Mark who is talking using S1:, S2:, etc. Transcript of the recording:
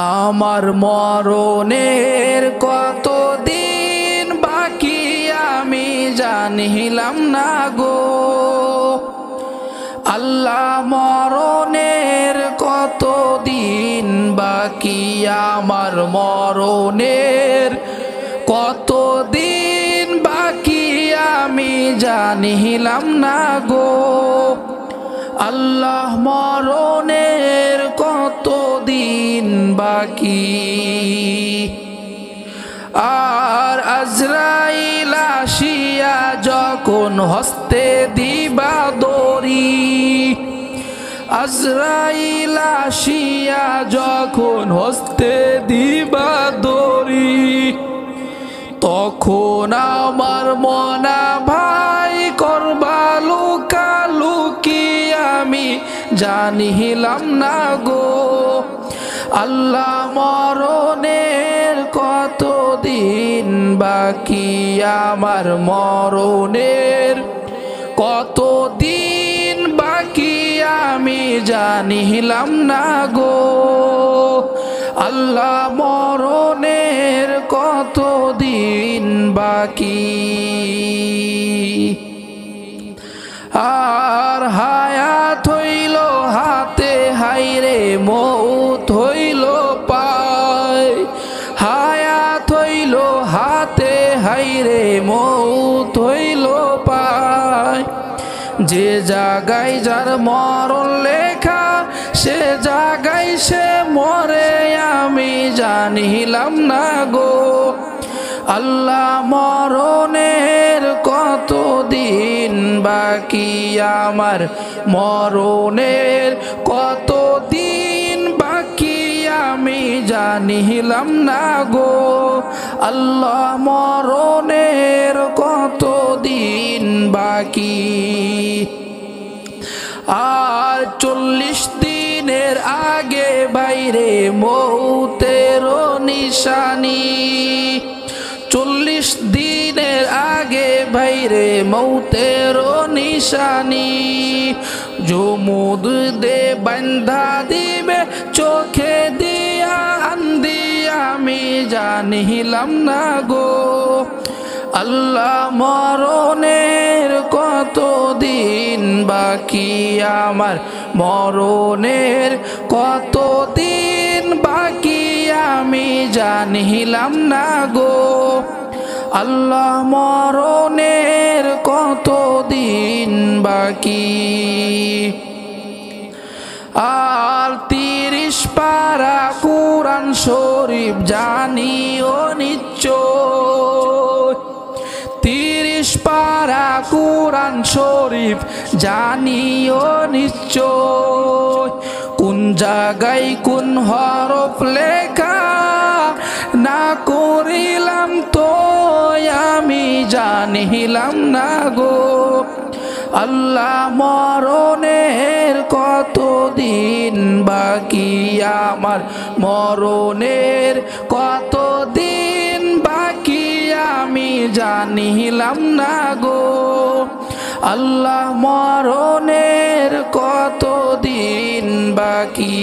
S1: আমার মরণের কতদিন বাকি আমি জানিলাম না গো। আল্লাহ মরণের কতদিন বাকি আমার মরণের কতদিন বাকি আমি জানিলাম না গো। আল্লাহ মরণের কতদিন বাকি। আর আজরাইল আসিয়া যখন হস্তে দিবা দড়ি, আজরাইল আসিয়া যখন হস্তে দিবা দড়ি, তখন আমার মনা ভাই করবা লুকালুকি আমি জানিলাম না গো। আল্লাহ মরণের কতদিন বাকি আমার মরণের কতদিন বাকি আমি জানিলাম না গো। আল্লাহ মরণের কতদিন বাকি। আর হায়াত হইল হাতে হাইরে মউত হইল পায়, হায়াত হইল হাতে হাইরে মউত হইল পায়। যে জায়গায় যার মরণ লেখা সে জায়গায় সে মরে আমি জানিলাম না গো। আল্লাহ মরণের কতদিন বাকি আমার মরণের কতদিন বাকি আমি জানিলাম না গো। আল্লাহ মরণের কতদিন বাকি। আর 40 দিনের আগে বাইরে মউতের নিশানি, 40 দিনের আগে বাইরে মউতের নিশানি। জমুদ দে বান্ধা দিবে চোখে দিয়া আন্দি আমি জানিলাম না গো। আল্লাহ মরণের কতদিন বাকি আমার মরণের কতদিন বাকি আমি জানিলাম না গো। আল্লাহ মরণের কতদিন বাকি। আর 30 পারা কুরআন শরীফ জানিও নিশ্চয়, 30 পারা কুরআন শরীফ জানিও নিশ্চয়। কোন জায়গায় কোন হরফ লেখা না করিলাম তো আমি জানিলাম না গো। আল্লাহ মরণের কতদিন বাকি আমার মরণের কতদিন বাকি আমি জানিলাম না গো। আল্লাহ মরণের কতদিন বাকি।